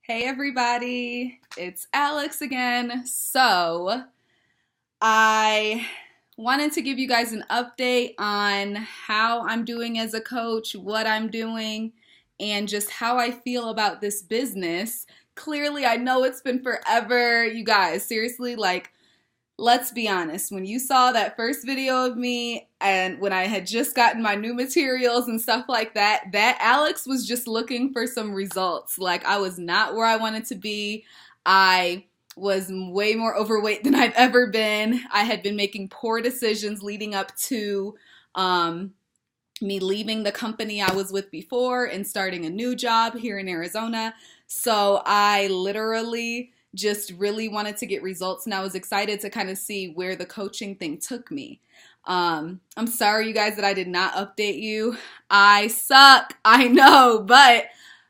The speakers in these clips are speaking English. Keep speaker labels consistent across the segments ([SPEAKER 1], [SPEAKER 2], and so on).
[SPEAKER 1] Hey everybody, it's Alex again. I wanted to give you guys an update on how I'm doing as a coach, what I'm doing, and just how I feel about this business. Clearly, I know it's been forever. You guys, seriously, let's be honest. When you saw that first video of me and when I had just gotten my new materials and stuff like that, that Alex was just looking for some results. Like, I was not where I wanted to be. I was way more overweight than I've ever been. I had been making poor decisions leading up to me leaving the company I was with before and starting a new job here in Arizona. So I literally just really wanted to get results, and I was excited to kind of see where the coaching thing took me. I'm sorry, you guys, that I did not update you. I suck, I know, but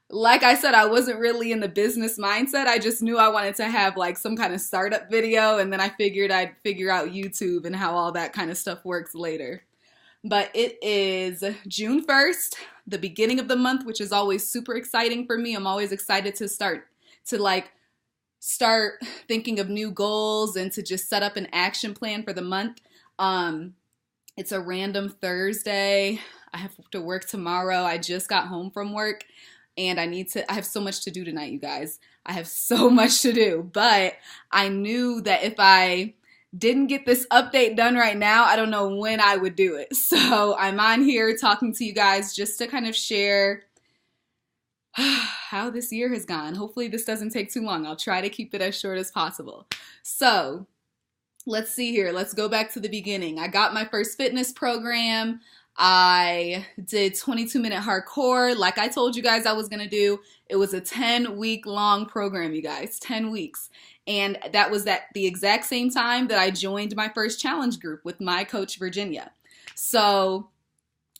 [SPEAKER 1] like I said, I wasn't really in the business mindset. I just knew I wanted to have like some kind of startup video, and then I figured I'd figure out YouTube and how all that kind of stuff works later. But it is June 1st, the beginning of the month, which is always super exciting for me. I'm always excited to start thinking of new goals and to just set up an action plan for the month. It's a random Thursday. I have to work tomorrow. I just got home from work and I have so much to do tonight, you guys. I have so much to do, but I knew that if I didn't get this update done right now, I don't know when I would do it. So I'm on here talking to you guys just to kind of share how this year has gone. Hopefully this doesn't take too long. I'll try to keep it as short as possible. So let's see here. Let's go back to the beginning. I got my first fitness program. I did 22-minute hardcore like I told you guys I was going to do. It was a 10-week long program, you guys, 10 weeks. And that was at the exact same time that I joined my first challenge group with my coach, Virginia. So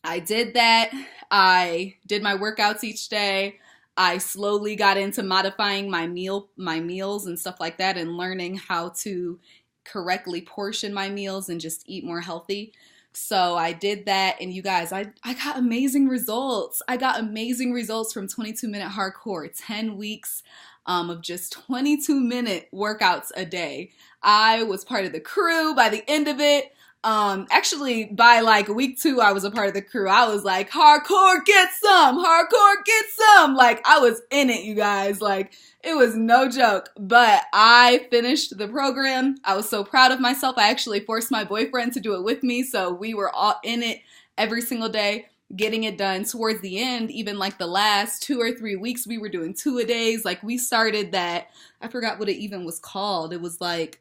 [SPEAKER 1] I did that. I did my workouts each day. I slowly got into modifying my meals and stuff like that, and learning how to correctly portion my meals and just eat more healthy. So I did that, and you guys, I got amazing results. I got amazing results from 22-minute hardcore, 10 weeks of just 22-minute workouts a day. I was part of the crew by the end of it. Actually, by like week 2, I was a part of the crew. I was like, hardcore, get some, hardcore, get some. Like, I was in it, you guys. Like, it was no joke. But I finished the program. I was so proud of myself. I actually forced my boyfriend to do it with me. So we were all in it every single day, getting it done. Towards the end, even like the last 2 or 3 weeks, we were doing 2-a-days. Like, we started that, I forgot what it even was called. It was like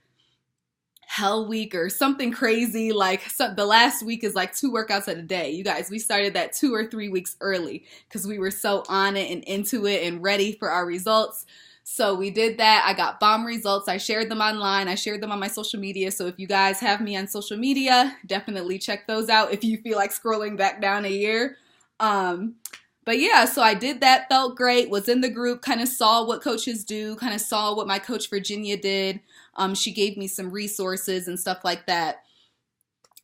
[SPEAKER 1] Hell Week or something crazy. The last week is like 2 workouts at a day. You guys, we started that 2 or 3 weeks early because we were so on it and into it and ready for our results. So we did that. I got bomb results. I shared them online. I shared them on my social media. So if you guys have me on social media, definitely check those out if you feel like scrolling back down a year. But yeah, so I did that, felt great, was in the group, kind of saw what coaches do, kind of saw what my coach Virginia did. She gave me some resources and stuff like that.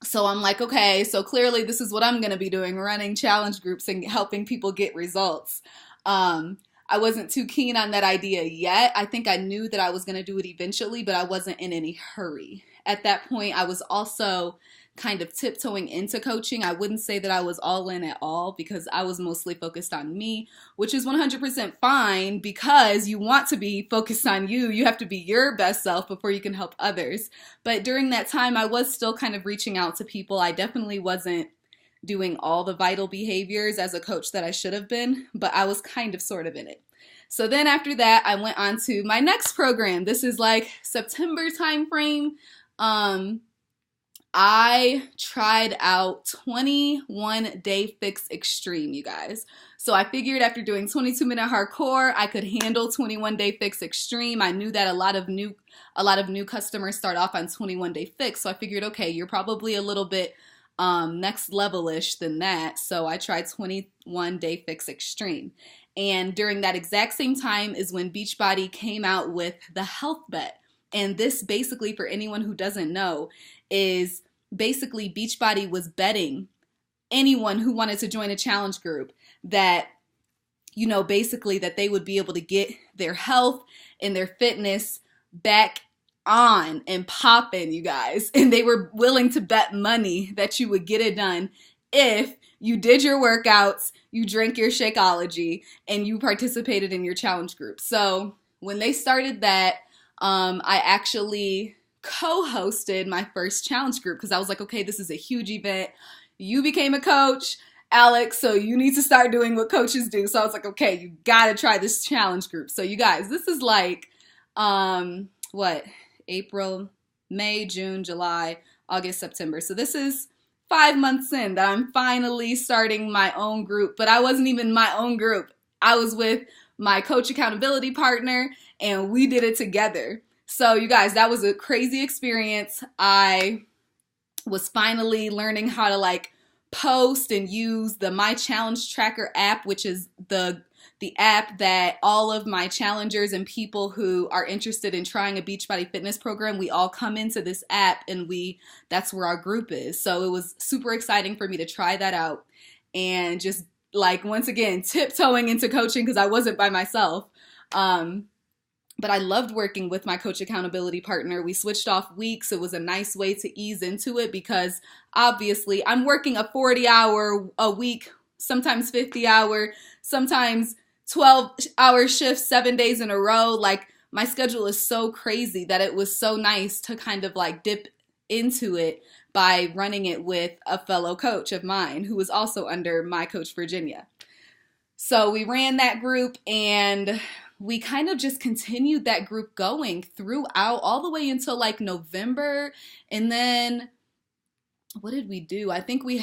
[SPEAKER 1] So I'm like, okay, so clearly this is what I'm going to be doing, running challenge groups and helping people get results. I wasn't too keen on that idea yet. I think I knew that I was going to do it eventually, but I wasn't in any hurry. At that point, I was also kind of tiptoeing into coaching. I wouldn't say that I was all in at all because I was mostly focused on me, which is 100% fine because you want to be focused on you. You have to be your best self before you can help others. But during that time, I was still kind of reaching out to people. I definitely wasn't doing all the vital behaviors as a coach that I should have been, but I was kind of sort of in it. So then after that, I went on to my next program. This is like September timeframe. I tried out 21 Day Fix Extreme, you guys. So I figured after doing 22-minute hardcore, I could handle 21 Day Fix Extreme. I knew that a lot of new customers start off on 21 Day Fix. So I figured, okay, you're probably a little bit next level-ish than that. So I tried 21 Day Fix Extreme. And during that exact same time is when Beachbody came out with the Health Bet. And this basically, for anyone who doesn't know, is basically Beachbody was betting anyone who wanted to join a challenge group that basically that they would be able to get their health and their fitness back on and popping, you guys. And they were willing to bet money that you would get it done if you did your workouts, you drank your Shakeology, and you participated in your challenge group. So when they started that, I actually co-hosted my first challenge group because I was like, okay, this is a huge event. You became a coach, Alex, so you need to start doing what coaches do. So I was like, okay, you gotta try this challenge group. So you guys, this is like, April, May, June, July, August, September. So this is 5 months in that I'm finally starting my own group, but I wasn't even my own group. I was with my coach accountability partner and we did it together. So you guys, that was a crazy experience. I was finally learning how to like post and use the My Challenge Tracker app, which is the app that all of my challengers and people who are interested in trying a Beachbody fitness program, we all come into this app and that's where our group is. So it was super exciting for me to try that out and just like, once again, tiptoeing into coaching because I wasn't by myself. But I loved working with my coach accountability partner. We switched off weeks. It was a nice way to ease into it because obviously I'm working a 40-hour a week, sometimes 50-hour, sometimes 12-hour shifts 7 days in a row. Like my schedule is so crazy that it was so nice to kind of like dip into it by running it with a fellow coach of mine who was also under my coach, Virginia. So we ran that group and we kind of just continued that group going throughout all the way until like November. And then what did we do? I think we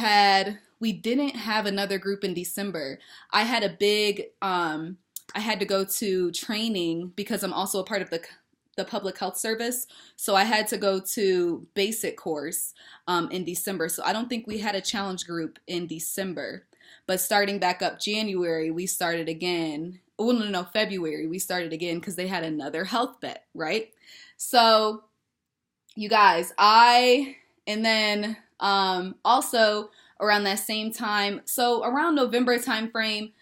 [SPEAKER 1] didn't have another group in December. I had a big, I had to go to training because I'm also a part of the public health service. So I had to go to basic course in December. So I don't think we had a challenge group in December. But starting back up January, we started again. Oh, no, February, we started again because they had another health bet, right? So you guys, and then also around that same time, so around November timeframe,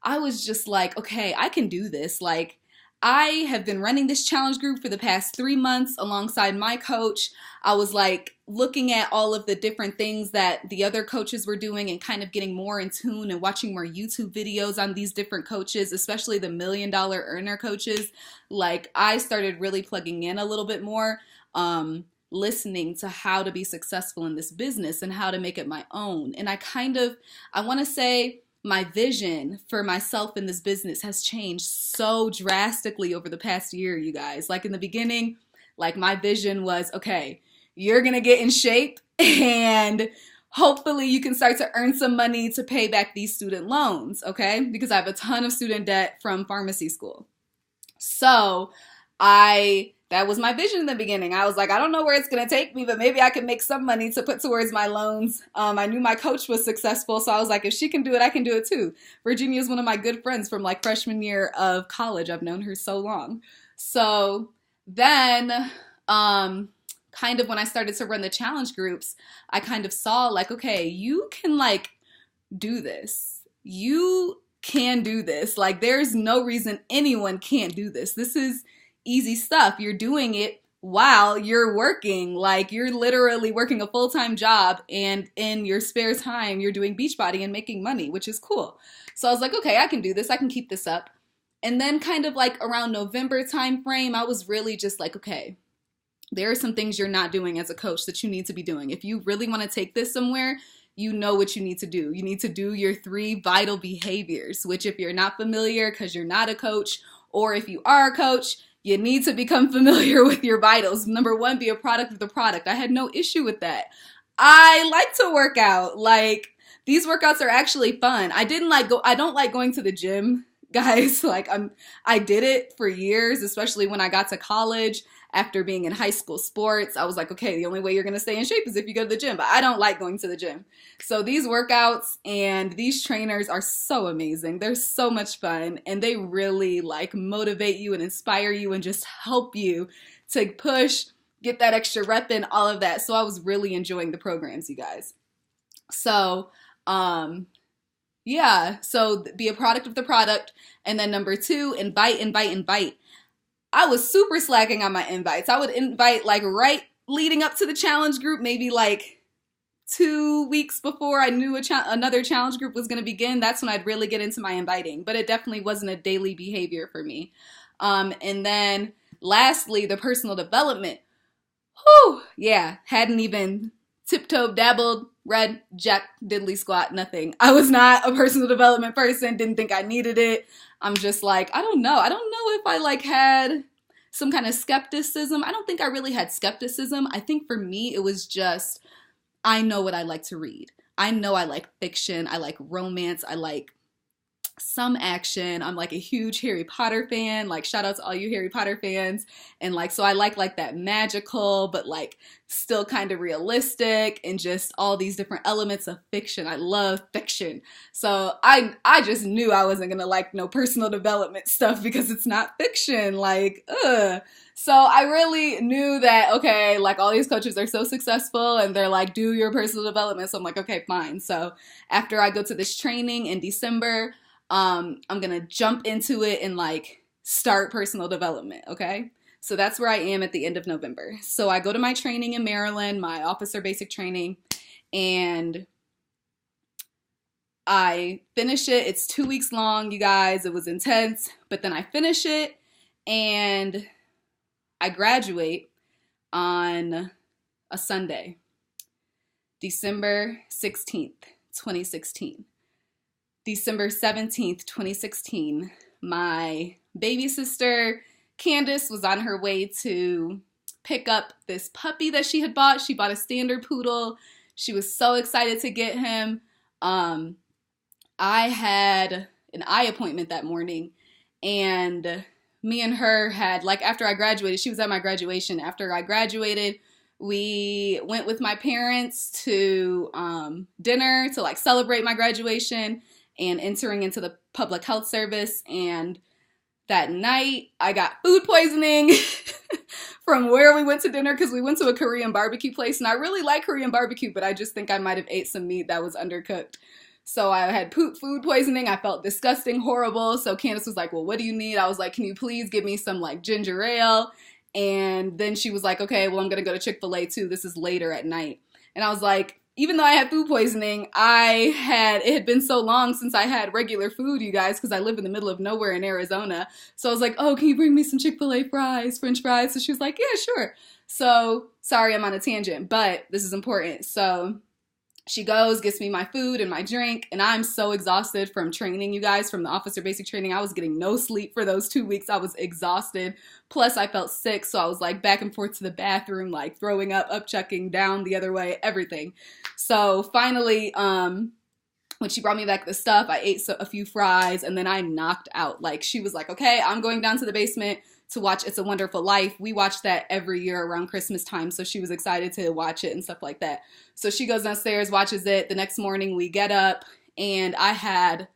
[SPEAKER 1] I was just like, okay, I can do this. Like, I have been running this challenge group for the past 3 months alongside my coach. I was like looking at all of the different things that the other coaches were doing and kind of getting more in tune and watching more YouTube videos on these different coaches, especially the $1 million earner coaches. Like I started really plugging in a little bit more, listening to how to be successful in this business and how to make it my own. And I want to say, my vision for myself in this business has changed so drastically over the past year, you guys. Like in the beginning, like my vision was, okay, you're going to get in shape and hopefully you can start to earn some money to pay back these student loans, okay? Because I have a ton of student debt from pharmacy school. So that was my vision in the beginning. I was like, I don't know where it's going to take me, but maybe I can make some money to put towards my loans. I knew my coach was successful, so I was like, if she can do it, I can do it too. Virginia is one of my good friends from like freshman year of college. I've known her so long. So then kind of when I started to run the challenge groups, I kind of saw like, okay, you can like do this. You can do this. Like there's no reason anyone can't do this. This is easy stuff. You're doing it while you're working. Like you're literally working a full-time job and in your spare time you're doing Beachbody and making money, which is cool. So I was like, okay, I can do this. I can keep this up. And then kind of like around November time frame, I was really just like, okay, there are some things you're not doing as a coach that you need to be doing. If you really want to take this somewhere, you know what you need to do. You need to do your 3 vital behaviors, which if you're not familiar because you're not a coach, or if you are a coach, you need to become familiar with your vitals. Number 1, be a product of the product. I had no issue with that. I like to work out. Like these workouts are actually fun. I don't like going to the gym, guys. Like I did it for years, especially when I got to college after being in high school sports. I was like, okay, the only way you're going to stay in shape is if you go to the gym, but I don't like going to the gym. So these workouts and these trainers are so amazing. They're so much fun and they really like motivate you and inspire you and just help you to push, get that extra rep in, all of that. So I was really enjoying the programs, you guys. So, Yeah, so be a product of the product. And then number two, invite, invite, invite. I was super slacking on my invites. I would invite like right leading up to the challenge group, maybe like 2 weeks before I knew another challenge group was going to begin. That's when I'd really get into my inviting, but it definitely wasn't a daily behavior for me. And then lastly, the personal development. Whew, yeah, hadn't even tiptoed, dabbled, read, jack, diddly squat, nothing. I was not a personal development person, didn't think I needed it. I'm just like, I don't know. I don't know if I like had some kind of skepticism. I don't think I really had skepticism. I think for me, it was just, I know what I like to read. I know I like fiction. I like romance. I like some action. I'm like a huge Harry Potter fan. Like shout out to all you Harry Potter fans. And like so I like that magical but like still kind of realistic and just all these different elements of fiction. I love fiction. So I just knew I wasn't going to like no personal development stuff because it's not fiction. Like ugh. So I really knew that, okay, like all these coaches are so successful and they're like, do your personal development. So I'm like, okay, fine. So after I go to this training in December, I'm gonna jump into it and like start personal development, okay? So that's where I am at the end of November. So I go to my training in Maryland, my officer basic training, and I finish it. It's 2 weeks long, you guys. It was intense, but then I finish it and I graduate on a Sunday, December 16th, 2016. December 17th, 2016, my baby sister, Candace, was on her way to pick up this puppy that she had bought. She bought a standard poodle. She was so excited to get him. I had an eye appointment that morning, and me and her had, like, after I graduated, she was at my graduation. After I graduated, we went with my parents to dinner to, like, celebrate my graduation and entering into the public health service. And that night, I got food poisoning from where we went to dinner because we went to a Korean barbecue place. And I really like Korean barbecue, but I just think I might have ate some meat that was undercooked. So I had food poisoning. I felt disgusting, horrible. So Candace was like, well, what do you need? I was like, can you please give me some like ginger ale? And then she was like, okay, well, I'm going to go to Chick-fil-A too. This is later at night. And I was like, even though I had food poisoning, it had been so long since I had regular food, you guys, because I live in the middle of nowhere in Arizona. So I was like, oh, can you bring me some Chick-fil-A fries, French fries? So she was like, yeah, sure. So sorry, I'm on a tangent, but this is important. So she goes, gets me my food and my drink, and I'm so exhausted from training, you guys, from the officer basic training. I was getting no sleep for those 2 weeks. I was exhausted. Plus, I felt sick, so I was like back and forth to the bathroom, like throwing up checking, down the other way, everything. So finally, when she brought me back the stuff, I ate a few fries, and then I knocked out. Like, she was like, okay, I'm going down to the basement to watch It's a Wonderful Life. We watch that every year around Christmas time, so she was excited to watch it and stuff like that. So she goes downstairs, watches it. The next morning we get up, and I had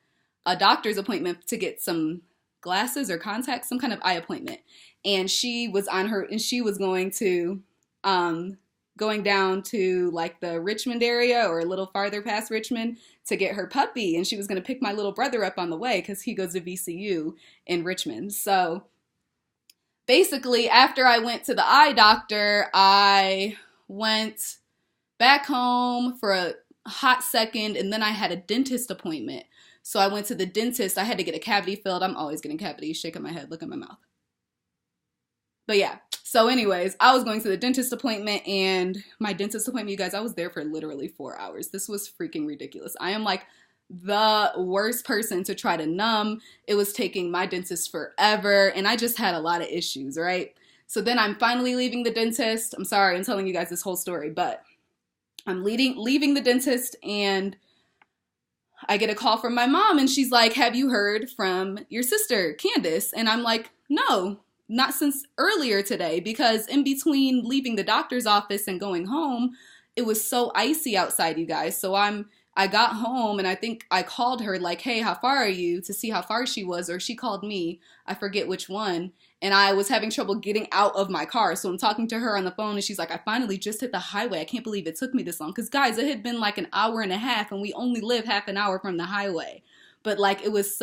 [SPEAKER 1] a doctor's appointment to get some glasses or contacts, some kind of eye appointment. And she was going to going down to like the Richmond area or a little farther past Richmond to get her puppy, and she was going to pick my little brother up on the way because he goes to VCU in Richmond. So basically, after I went to the eye doctor, I went back home for a hot second, and then I had a dentist appointment. So I went to the dentist. I had to get a cavity filled. I'm always getting cavities. Shaking my head. Look at my mouth. But yeah. So anyways, I was going to the dentist appointment, and my dentist appointment, you guys, I was there for literally 4 hours. This was freaking ridiculous. I am like the worst person to try to numb. It was taking my dentist forever, and I just had a lot of issues, right? So then I'm finally leaving the dentist. I'm sorry, I'm telling you guys this whole story, but I'm leaving the dentist, and I get a call from my mom, and she's like, have you heard from your sister, Candace? And I'm like, no, not since earlier today, because in between leaving the doctor's office and going home, it was so icy outside, you guys. So I'm I got home and I think I called her like, hey, how far are you, to see how far she was, or she called me. I forget which one. And I was having trouble getting out of my car. So I'm talking to her on the phone and she's like, I finally just hit the highway. I can't believe it took me this long. Because guys, it had been like an hour and a half and we only live half an hour from the highway. But like it was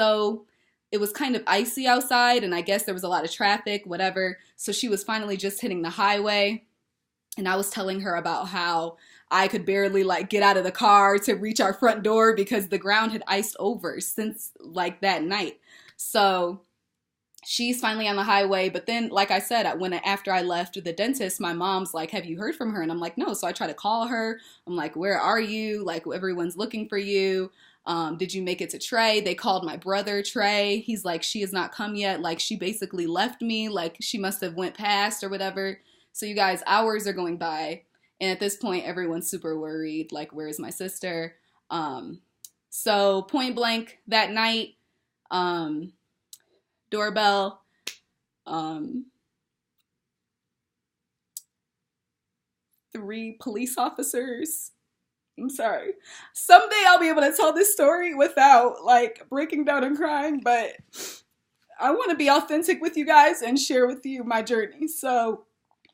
[SPEAKER 1] kind of icy outside and I guess there was a lot of traffic, whatever. So she was finally just hitting the highway. And I was telling her about how I could barely like get out of the car to reach our front door because the ground had iced over since like that night. So she's finally on the highway. But then, like I said, after I left the dentist, my mom's like, have you heard from her? And I'm like, no. So I try to call her. I'm like, where are you? Like, everyone's looking for you. Did you make it to Trey? They called my brother Trey. He's like, she has not come yet. Like, she basically left me. Like, she must have went past or whatever. So you guys, hours are going by. And at this point, everyone's super worried. Like, where's my sister? So point blank that night, doorbell, 3 police officers. I'm sorry. Someday I'll be able to tell this story without like breaking down and crying, but I want to be authentic with you guys and share with you my journey. So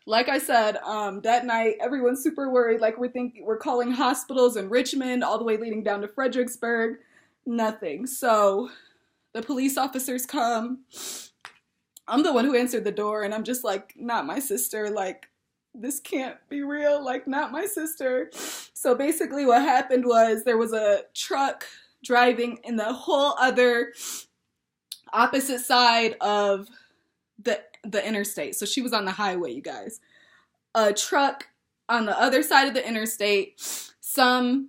[SPEAKER 1] like I said, that night, everyone's super worried. Like we're calling hospitals in Richmond, all the way leading down to Fredericksburg. Nothing. So the police officers come. I'm the one who answered the door, and I'm just like, not my sister. Like, this can't be real. Like, not my sister. So basically what happened was there was a truck driving in the whole other opposite side of the interstate. So she was on the highway, you guys. A truck on the other side of the interstate. Some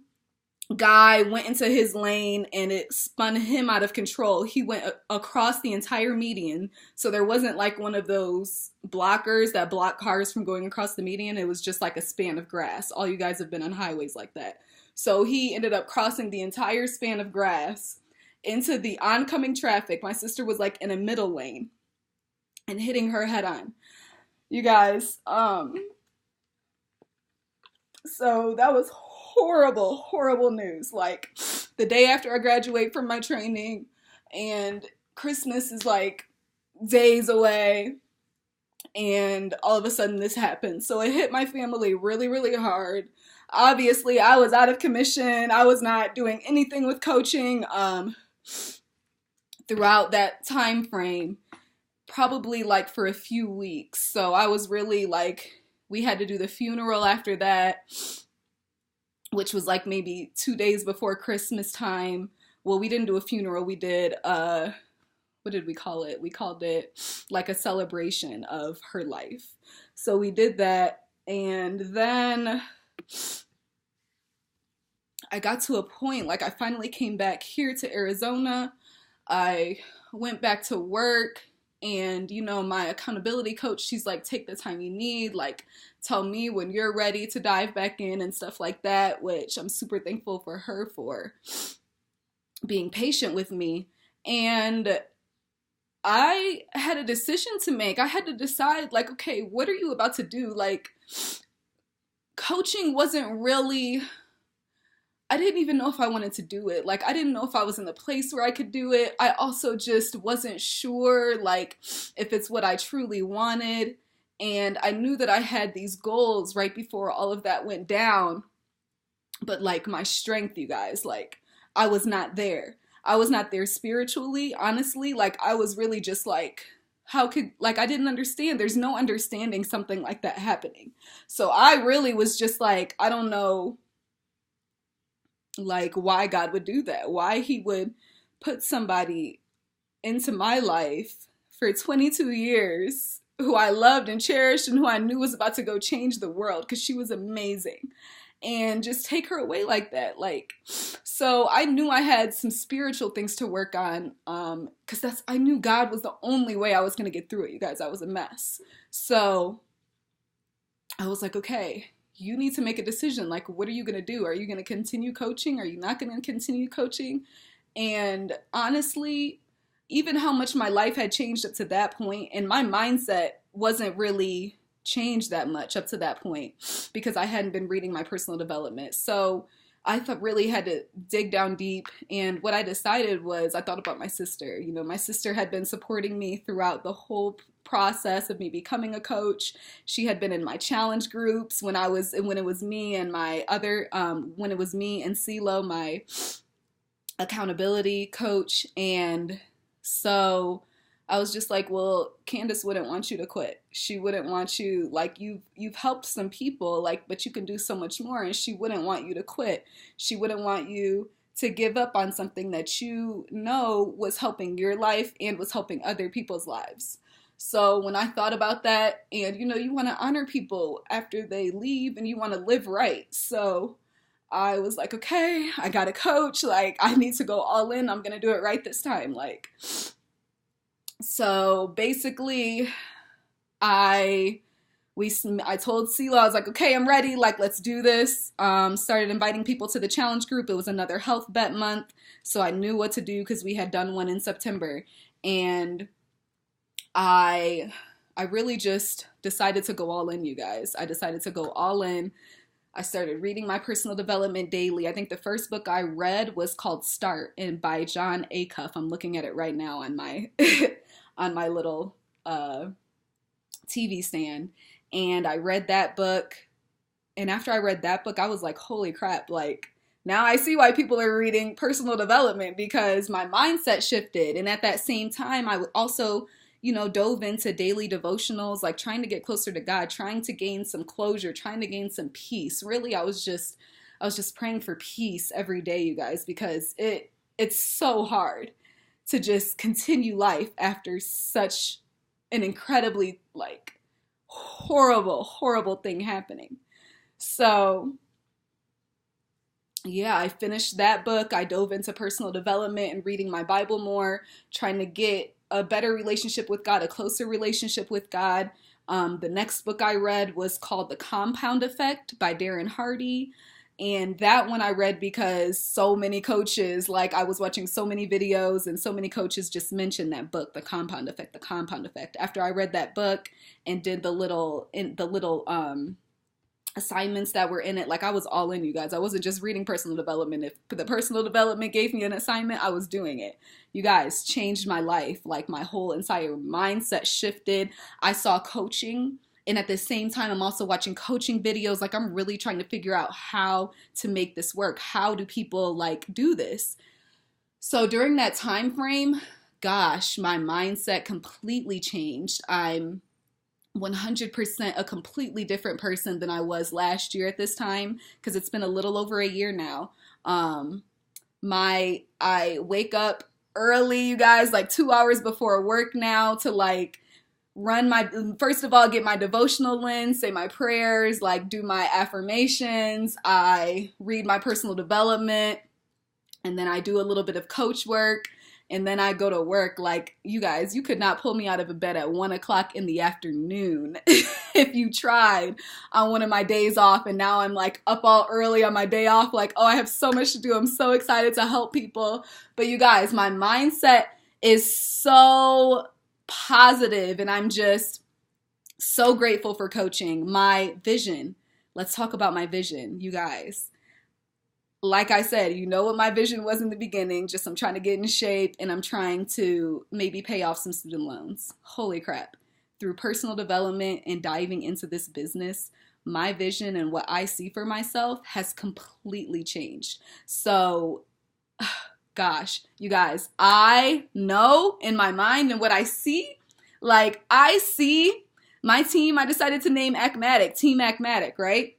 [SPEAKER 1] guy went into his lane and it spun him out of control. He went across the entire median. So there wasn't like one of those blockers that block cars from going across the median. It was just like a span of grass. All you guys have been on highways like that. So he ended up crossing the entire span of grass into the oncoming traffic. My sister was like in a middle lane and hitting her head on. You guys, so that was horrible, horrible news. Like the day after I graduate from my training and Christmas is like days away and all of a sudden this happened. So it hit my family really, really hard. Obviously, I was out of commission. I was not doing anything with coaching throughout that time frame. Probably like for a few weeks. So I was really like, we had to do the funeral after that, which was like maybe 2 days before Christmas time. Well, we didn't do a funeral. We did, what did we call it? We called it like a celebration of her life. So we did that. And then I got to a point, like I finally came back here to Arizona. I went back to work. And, you know, my accountability coach, she's like, take the time you need, like, tell me when you're ready to dive back in and stuff like that, which I'm super thankful for her for being patient with me. And I had a decision to make. I had to decide, like, okay, what are you about to do? Like, coaching wasn't really... I didn't even know if I wanted to do it. Like, I didn't know if I was in the place where I could do it. I also just wasn't sure, like, if it's what I truly wanted. And I knew that I had these goals right before all of that went down. But, like, my strength, you guys, like, I was not there. I was not there spiritually, honestly. Like, I was really just like, I didn't understand. There's no understanding something like that happening. So I really was just like, I don't know, like, why God would do that, why he would put somebody into my life for 22 years who I loved and cherished and who I knew was about to go change the world because she was amazing, and just take her away like that. Like, so I knew I had some spiritual things to work on, because I knew God was the only way I was going to get through it, you guys. I was a mess. So I was like, okay, you need to make a decision. Like, what are you going to do? Are you going to continue coaching? Are you not going to continue coaching? And honestly, even how much my life had changed up to that point, and my mindset wasn't really changed that much up to that point because I hadn't been reading my personal development. So really had to dig down deep. And what I decided was, I thought about my sister. You know, my sister had been supporting me throughout the whole process of me becoming a coach. She had been in my challenge groups when it was me and my other, when it was me and CeeLo, my accountability coach. And so I was just like, well, Candace wouldn't want you to quit. She wouldn't want you, like, you've helped some people, like, but you can do so much more, and she wouldn't want you to quit. She wouldn't want you to give up on something that you know was helping your life and was helping other people's lives. So when I thought about that, and you know, you want to honor people after they leave and you want to live right. So I was like, okay, I got a coach. Like, I need to go all in. I'm going to do it right this time. Like, so basically, I told CeeLo, I was like, okay, I'm ready. Like, let's do this. Started inviting people to the challenge group. It was another health bet month, so I knew what to do because we had done one in September. And I really just decided to go all in, you guys. I decided to go all in. I started reading my personal development daily. I think the first book I read was called Start and by Jon Acuff. I'm looking at it right now on my on my little TV stand. And I read that book. And after I read that book, I was like, holy crap, like, now I see why people are reading personal development, because my mindset shifted. And at that same time, I also, you know, dove into daily devotionals, like trying to get closer to God, trying to gain some closure, trying to gain some peace. Really, I was just praying for peace every day, you guys, because it's so hard to just continue life after such an incredibly, like, horrible thing happening. So yeah, I finished that book. I dove into personal development and reading my Bible more, trying to get a better relationship with God, a closer relationship with God. The next book I read was called The Compound Effect by Darren Hardy. And that one I read because so many coaches, like, I was watching so many videos and so many coaches just mentioned that book, The Compound Effect, The Compound Effect. After I read that book and did the little assignments that were in it, like, I was all in, you guys. I wasn't just reading personal development. If the personal development gave me an assignment, I was doing it. You guys, changed my life. Like, my whole entire mindset shifted. I saw coaching, and at the same time, I'm also watching coaching videos. Like, I'm really trying to figure out how to make this work. How do people, like, do this? So during that time frame, gosh, my mindset completely changed. I'm 100% a completely different person than I was last year at this time, because it's been a little over a year now. I wake up early, you guys, like 2 hours before work now, to like first of all, get my devotional in, say my prayers, like do my affirmations. I read my personal development, and then I do a little bit of coach work. And then I go to work. Like, you guys, you could not pull me out of bed at 1 o'clock in the afternoon if you tried on one of my days off. And now I'm like up all early on my day off. Like, oh, I have so much to do. I'm so excited to help people. But you guys, my mindset is so positive, and I'm just so grateful for coaching. My vision. Let's talk about my vision, you guys. Like I said, you know what my vision was in the beginning. Just I'm trying to get in shape, and I'm trying to maybe pay off some student loans. Holy crap. Through personal development and diving into this business, my vision and what I see for myself has completely changed. So, gosh, you guys, I know in my mind and what I see, like, I see my team. I decided to name Acmatic, Team Acmatic, right?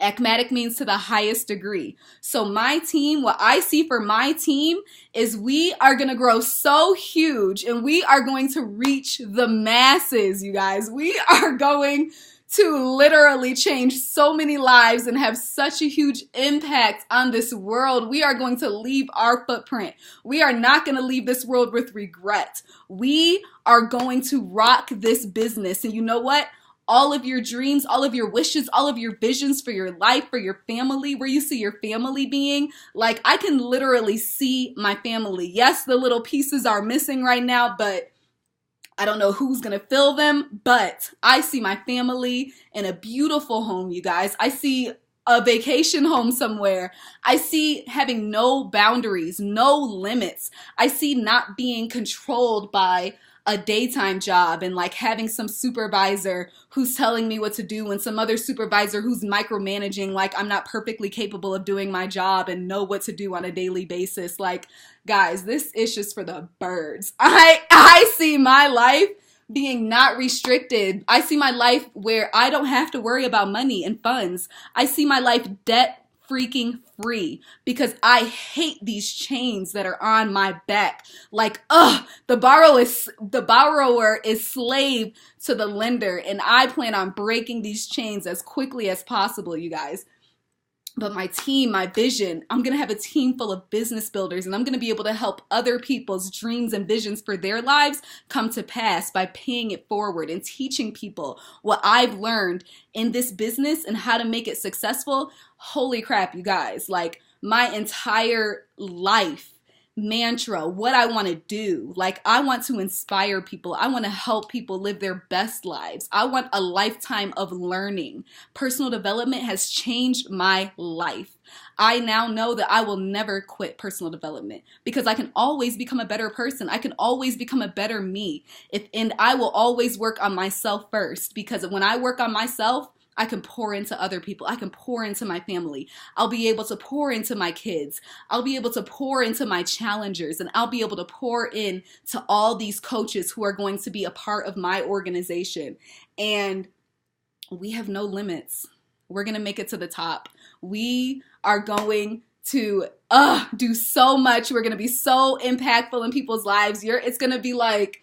[SPEAKER 1] Acmatic means to the highest degree. So my team, what I see for my team is we are going to grow so huge, and we are going to reach the masses, you guys. We are going to literally change so many lives and have such a huge impact on this world. We are going to leave our footprint. We are not going to leave this world with regret. We are going to rock this business. And you know what? All of your dreams, all of your wishes, all of your visions for your life, for your family, where you see your family being, like, I can literally see my family. Yes, the little pieces are missing right now, but I don't know who's going to fill them, but I see my family in a beautiful home, you guys. I see a vacation home somewhere. I see having no boundaries, no limits. I see not being controlled by a daytime job and like having some supervisor who's telling me what to do and some other supervisor who's micromanaging like I'm not perfectly capable of doing my job and know what to do on a daily basis. Like, guys, this is just for the birds. I see my life being not restricted. I see my life where I don't have to worry about money and funds. I see my life debt freaking free because I hate these chains that are on my back. Like, the borrower is slave to the lender, and I plan on breaking these chains as quickly as possible, you guys. But my team, my vision, I'm going to have a team full of business builders, and I'm going to be able to help other people's dreams and visions for their lives come to pass by paying it forward and teaching people what I've learned in this business and how to make it successful. Holy crap, you guys. Like, my entire life mantra, what I want to do. Like, I want to inspire people. I want to help people live their best lives. I want a lifetime of learning. Personal development has changed my life. I now know that I will never quit personal development because I can always become a better person. I can always become a better me. And I will always work on myself first, because when I work on myself, I can pour into other people. I can pour into my family. I'll be able to pour into my kids. I'll be able to pour into my challengers, and I'll be able to pour in to all these coaches who are going to be a part of my organization. And we have no limits. We're going to make it to the top. We are going to do so much. We're going to be so impactful in people's lives. It's going to be like,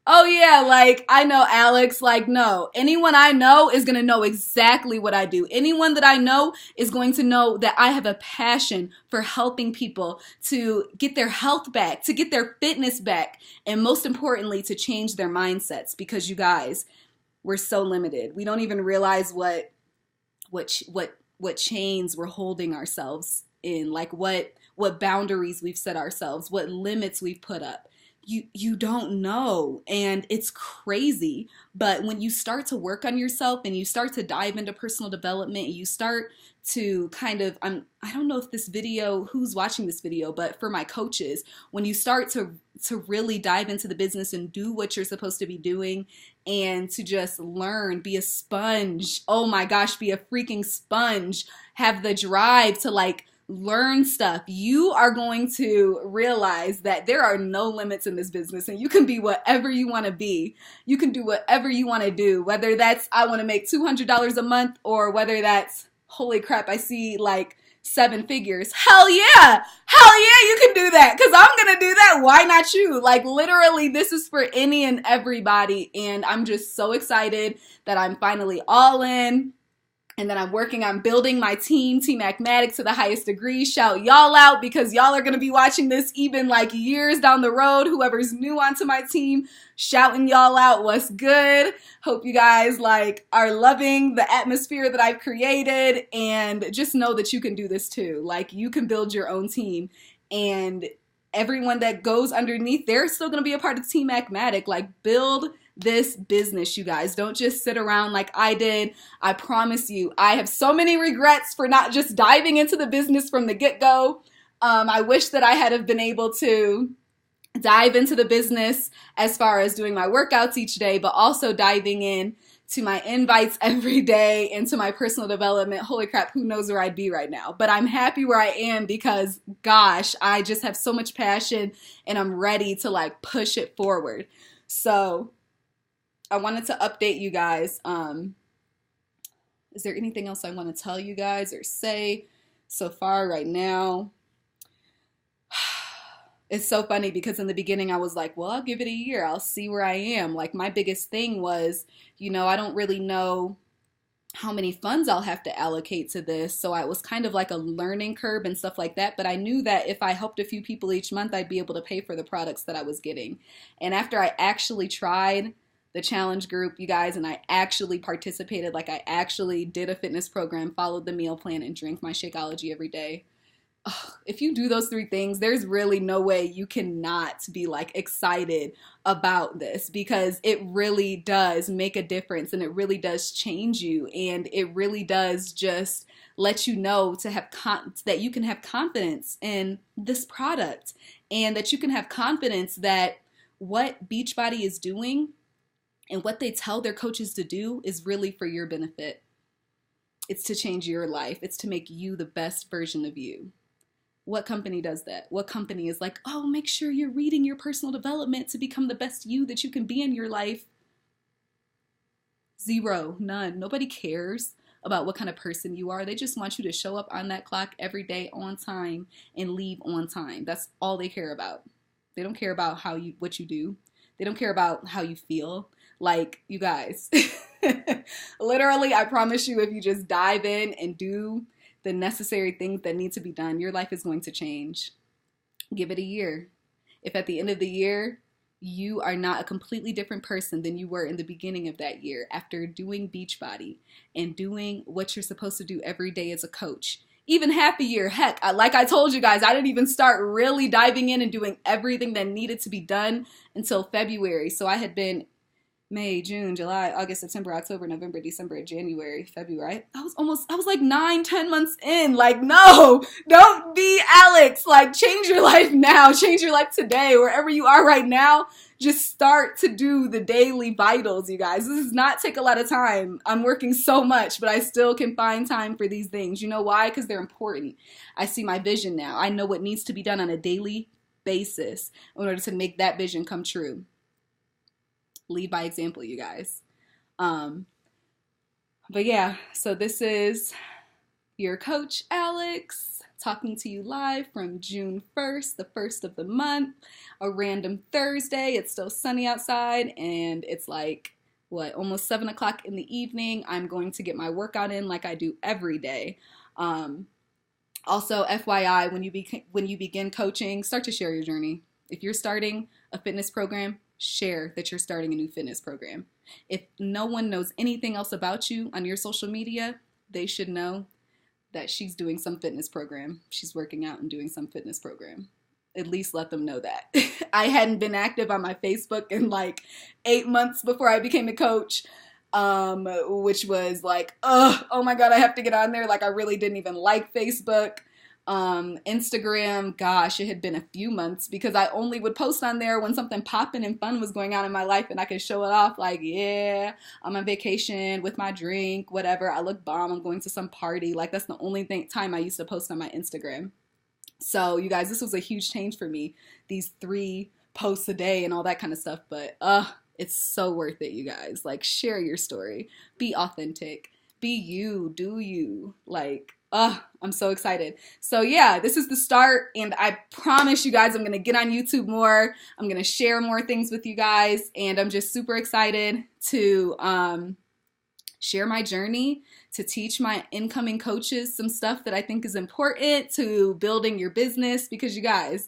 [SPEAKER 1] oh yeah, like, I know Alex. Like, no, anyone I know is going to know exactly what I do. Anyone that I know is going to know that I have a passion for helping people to get their health back, to get their fitness back, and most importantly, to change their mindsets. Because you guys, we're so limited. We don't even realize what chains we're holding ourselves in, like what boundaries we've set ourselves, what limits we've put up. You don't know, and it's crazy. But when you start to work on yourself and you start to dive into personal development, you start to kind of, I don't know if this video, who's watching this video, but for my coaches, when you start to really dive into the business and do what you're supposed to be doing and to just learn, be a sponge. Oh my gosh, be a freaking sponge. Have the drive to like learn stuff. You are going to realize that there are no limits in this business, and you can be whatever you want to be. You can do whatever you want to do, whether that's I want to make $200 a month, or whether that's, holy crap, I see like 7 figures. Hell yeah, you can do that, because I'm gonna do that. Why not you? Like, literally, this is for any and everybody, and I'm just so excited that I'm finally all in. And then I'm working on building my team, Team Acmatic, to the highest degree. Shout y'all out, because y'all are going to be watching this even like years down the road. Whoever's new onto my team, shouting y'all out. What's good? Hope you guys like are loving the atmosphere that I've created, and just know that you can do this too. Like, you can build your own team, and everyone that goes underneath, they're still going to be a part of Team Acmatic. Like, build this business, you guys. Don't just sit around like I did. I promise you, I have so many regrets for not just diving into the business from the get-go. I wish that I had have been able to dive into the business as far as doing my workouts each day, but also diving in to my invites every day, into my personal development. Holy crap, who knows where I'd be right now. But I'm happy where I am, because gosh, I just have so much passion, and I'm ready to like push it forward. So I wanted to update you guys. Is there anything else I want to tell you guys or say so far right now? It's so funny, because in the beginning I was like, well, I'll give it a year. I'll see where I am. Like, my biggest thing was, I don't really know how many funds I'll have to allocate to this. So I was kind of like a learning curve and stuff like that. But I knew that if I helped a few people each month, I'd be able to pay for the products that I was getting. And after I actually tried the challenge group, you guys, and I actually participated, like I actually did a fitness program, followed the meal plan, and drank my Shakeology every day, ugh, if you do those three things, there's really no way you cannot be like excited about this, because it really does make a difference and it really does change you, and it really does just let you know to have that you can have confidence in this product, and that you can have confidence that what Beachbody is doing and what they tell their coaches to do is really for your benefit. It's to change your life. It's to make you the best version of you. What company does that? What company is like, oh, make sure you're reading your personal development to become the best you that you can be in your life? Zero, none. Nobody cares about what kind of person you are. They just want you to show up on that clock every day on time and leave on time. That's all they care about. They don't care about what you do. They don't care about how you feel. Like, you guys, literally, I promise you, if you just dive in and do the necessary things that need to be done, your life is going to change. Give it a year. If at the end of the year, you are not a completely different person than you were in the beginning of that year after doing Beachbody and doing what you're supposed to do every day as a coach, even half a year, heck, like I told you guys, I didn't even start really diving in and doing everything that needed to be done until February. So I had been May, June, July, August, September, October, November, December, January, February. I was like 9-10 months in. Like, no, don't be Alex. Like, change your life now. Change your life today. Wherever you are right now, just start to do the daily vitals, you guys. This does not take a lot of time. I'm working so much, but I still can find time for these things. You know why? Because they're important. I see my vision now. I know what needs to be done on a daily basis in order to make that vision come true. Lead by example, you guys. But yeah, so this is your coach, Alex, talking to you live from June 1st, the first of the month, a random Thursday. It's still sunny outside, and it's like, what, almost 7 o'clock in the evening. I'm going to get my workout in like I do every day. Also, FYI, when you begin coaching, start to share your journey. If you're starting a fitness program, share that you're starting a new fitness program. If no one knows anything else about you on your social media, they should know that she's doing some fitness program. She's working out and doing some fitness program. At least let them know that. I hadn't been active on my Facebook in like 8 months before I became a coach, which was like, oh my God, I have to get on there. Like, I really didn't even like Facebook. Instagram, gosh, it had been a few months, because I only would post on there when something popping and fun was going on in my life and I could show it off, like, yeah, I'm on vacation with my drink, whatever, I look bomb, I'm going to some party. Like, that's the only time I used to post on my Instagram. So you guys, this was a huge change for me, these 3 posts a day and all that kind of stuff, but it's so worth it, you guys. Like, share your story, be authentic, be you, do you, like, I'm so excited. So yeah, this is the start, and I promise you guys I'm going to get on YouTube more. I'm going to share more things with you guys, and I'm just super excited to share my journey, to teach my incoming coaches some stuff that I think is important to building your business, because you guys,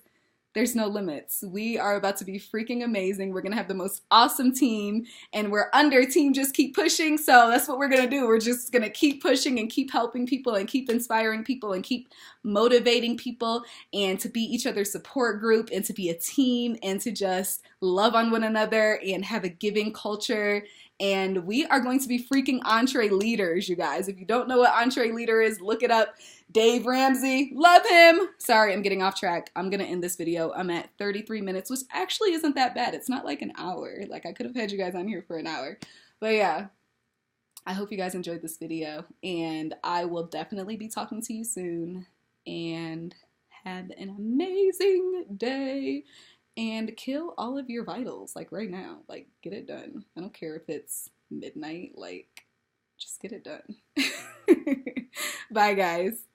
[SPEAKER 1] there's no limits. We are about to be freaking amazing. We're going to have the most awesome team, and we're under Team Just Keep Pushing. So that's what we're going to do. We're just going to keep pushing and keep helping people and keep inspiring people and keep motivating people, and to be each other's support group, and to be a team, and to just love on one another and have a giving culture. And we are going to be freaking EntreLeaders, you guys. If you don't know what EntreLeader is, look it up. Dave Ramsey, love him. Sorry, I'm getting off track. I'm going to end this video. I'm at 33 minutes, which actually isn't that bad. It's not like an hour. Like, I could have had you guys on here for an hour. But yeah, I hope you guys enjoyed this video, and I will definitely be talking to you soon. And have an amazing day, and kill all of your vitals, like right now. Like, get it done. I don't care if it's midnight, like, just get it done. Bye, guys.